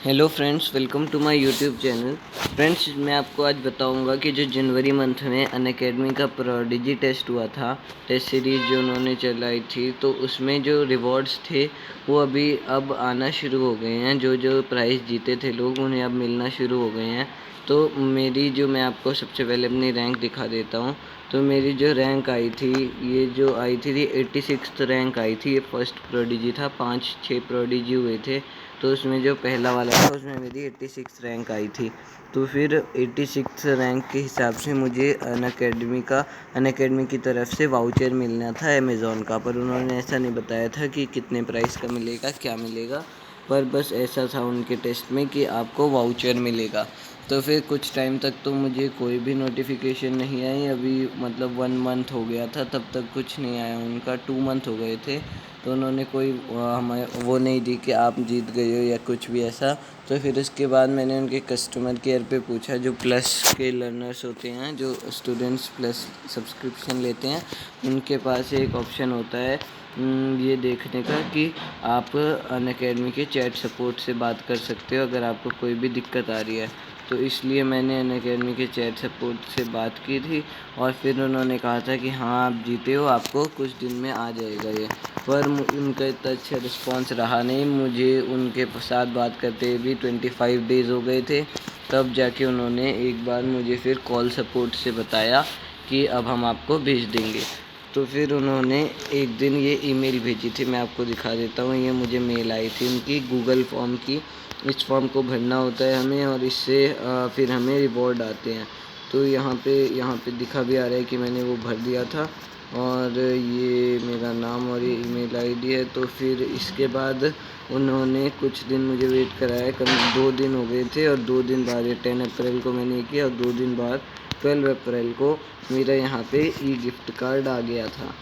Hello friends, welcome to my YouTube channel. Friends, मैं आपको आज बताऊंगा कि जो जनवरी मंथ में अनअकैडमी का प्रोडिजी टेस्ट हुआ था, टेस्ट सीरीज़ जो उन्होंने चलाई थी, तो उसमें जो रिवॉर्ड्स थे वो अभी अब आना शुरू हो गए हैं। जो जो प्राइज़ जीते थे लोग, उन्हें अब मिलना शुरू हो गए हैं। तो मैं आपको सबसे पहले अपनी रैंक दिखा देता हूँ। तो मेरी जो रैंक आई थी, ये जो आई थी 86th रैंक आई थी। ये फर्स्ट प्रोडिजी था, 5-6 प्रोडिजी हुए थे। तो उसमें जो पहला वाला था उसमें मेरी 86 रैंक आई थी। तो फिर 86 रैंक के हिसाब से मुझे अनअकैडमी की तरफ से वाउचर मिलना था अमेज़ॉन का, पर उन्होंने ऐसा नहीं बताया था कि कितने प्राइस का मिलेगा, क्या मिलेगा। पर बस ऐसा था उनके टेस्ट में कि आपको वाउचर मिलेगा। तो फिर कुछ टाइम तक तो मुझे कोई भी नोटिफिकेशन नहीं आई। अभी मतलब 1 मंथ हो गया था, तब तक कुछ नहीं आया उनका। 2 मंथ हो गए थे, तो उन्होंने कोई हमें वो नहीं दी कि आप जीत गए हो या कुछ भी ऐसा। तो फिर उसके बाद मैंने उनके कस्टमर केयर पे पूछा, जो प्लस के लर्नर्स होते हैं, जो स्टूडेंट्स प्लस सब्सक्रिप्शन लेते हैं, उनके पास एक ऑप्शन होता है ये देखने का कि आप अनअकैडमी के चैट सपोर्ट से बात कर सकते हो अगर आपको कोई भी दिक्कत आ रही है। तो इसलिए मैंने अनअकैडमी के चैट सपोर्ट से बात की थी, और फिर उन्होंने कहा था कि हाँ, आप जीते हो, आपको कुछ दिन में आ जाएगा ये। पर उनका इतना अच्छा रिस्पॉन्स रहा नहीं। मुझे उनके साथ बात करते भी 25 डेज़ हो गए थे, तब जाके उन्होंने एक बार मुझे फिर कॉल सपोर्ट से बताया कि अब हम आपको भेज देंगे। तो फिर उन्होंने एक दिन ये ईमेल भेजी थी, मैं आपको दिखा देता हूँ। ये मुझे मेल आई थी उनकी गूगल फॉर्म की। इस फॉर्म को भरना होता है हमें, और इससे फिर हमें रिवॉर्ड आते हैं। तो यहाँ पे दिखा भी आ रहा है कि मैंने वो भर दिया था, और ये मेरा नाम और ये ईमेल आईडी है। तो फिर इसके बाद उन्होंने कुछ दिन मुझे वेट कराया, कम 2 दिन हो गए थे, और 2 दिन बाद 10 अप्रैल को मैंने किया, और 2 दिन बाद 12 अप्रैल को मेरा यहाँ पे ई गिफ्ट कार्ड आ गया था।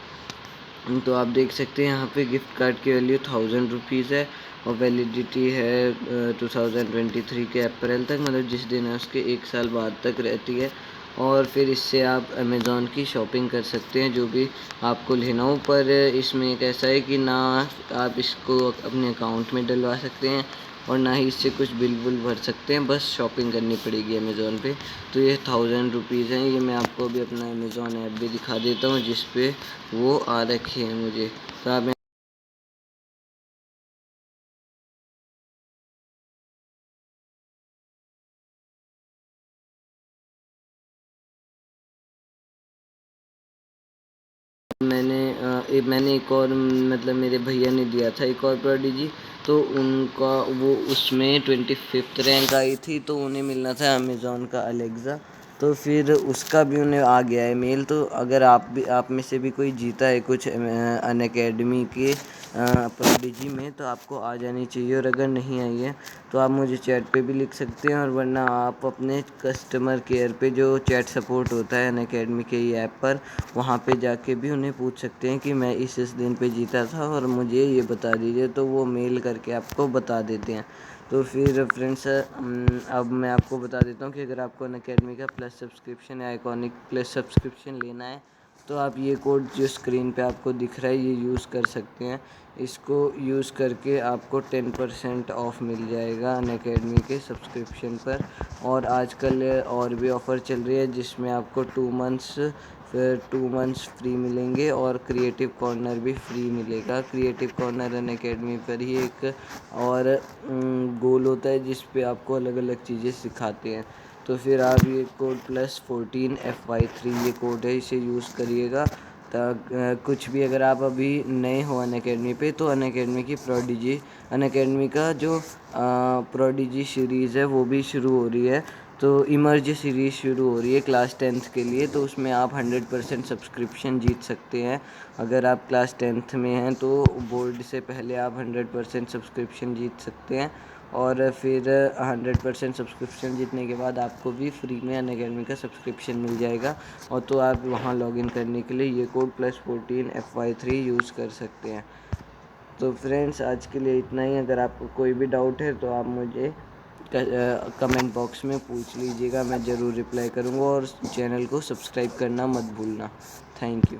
तो आप देख सकते हैं यहाँ पे गिफ्ट कार्ड की वैल्यू 1000 रुपीज़ है, और वैलिडिटी है 2023 के अप्रैल तक, मतलब जिस दिन है उसके 1 साल बाद तक रहती है। और फिर इससे आप अमेज़ॉन की शॉपिंग कर सकते हैं, जो भी आपको लेना हो। पर इसमें एक ऐसा है कि ना आप इसको अपने अकाउंट में डलवा सकते हैं, और ना ही इससे कुछ बिल बुल भर सकते हैं, बस शॉपिंग करनी पड़ेगी अमेज़ॉन पे। तो ये 1000 रुपीज़ हैं। ये मैं आपको अभी अपना अमेज़ॉन ऐप भी दिखा देता हूँ, जिस पे वो आ रखे हैं मुझे। तो आप मैंने एक और मतलब मेरे भैया ने दिया था एक और प्रोडिजी। तो उनका वो उसमें 25th रैंक आई थी, तो उन्हें मिलना था अमेज़ॉन का अलेक्सा। तो फिर उसका भी उन्हें आ गया है मेल। तो अगर आप में से भी कोई जीता है कुछ अनअकैडमी के प्रोडिजी में, तो आपको आ जानी चाहिए। और अगर नहीं आई है तो आप मुझे चैट पे भी लिख सकते हैं, और वरना आप अपने कस्टमर केयर पे, जो चैट सपोर्ट होता है अनअकैडमी के ही ऐप पर, वहाँ पे जाके भी उन्हें पूछ सकते हैं कि मैं इस दिन पे जीता था और मुझे ये बता दीजिए। तो वो मेल करके आपको बता देते हैं। तो फिर फ्रेंड्स, अब मैं आपको बता देता हूँ कि अगर आपको अनअकैडमी का प्लस सब्सक्रिप्शन या आइकॉनिक प्लस सब्सक्रिप्शन लेना है, तो आप ये कोड जो स्क्रीन पे आपको दिख रहा है, ये यूज़ कर सकते हैं। इसको यूज़ करके आपको 10% ऑफ मिल जाएगा अनअकैडमी के सब्सक्रिप्शन पर। और आजकल और भी ऑफ़र चल रही है, जिसमें आपको 2 मंथ्स फ्री मिलेंगे, और क्रिएटिव कॉर्नर भी फ्री मिलेगा। क्रिएटिव कॉर्नर अनअकैडमी पर ही एक और गोल होता है, जिस पे आपको अलग अलग चीज़ें सिखाते हैं। तो फिर आप ये कोड +14FY3 ये कोड है, इसे यूज़ करिएगा। कुछ भी अगर आप अभी नए हो अनअकैडमी पे, तो अनअकैडमी का जो प्रोडिजी सीरीज़ है वो भी शुरू हो रही है। तो इमर्ज सीरीज़ शुरू हो रही है क्लास 10th के लिए। तो उसमें आप 100% सब्सक्रिप्शन जीत सकते हैं। अगर आप क्लास 10th में हैं, तो बोर्ड से पहले आप 100% सब्सक्रिप्शन जीत सकते हैं। और फिर 100% सब्सक्रिप्शन जीतने के बाद आपको भी फ्री में अनअकैडमी का सब्सक्रिप्शन मिल जाएगा। और तो आप वहाँ लॉगिन करने के लिए ये कोड +14FY3 यूज़ कर सकते हैं। तो फ्रेंड्स, आज के लिए इतना ही। अगर आपको कोई भी डाउट है तो आप मुझे कमेंट बॉक्स में पूछ लीजिएगा, मैं ज़रूर रिप्लाई करूँगा। और चैनल को सब्सक्राइब करना मत भूलना। Thank you.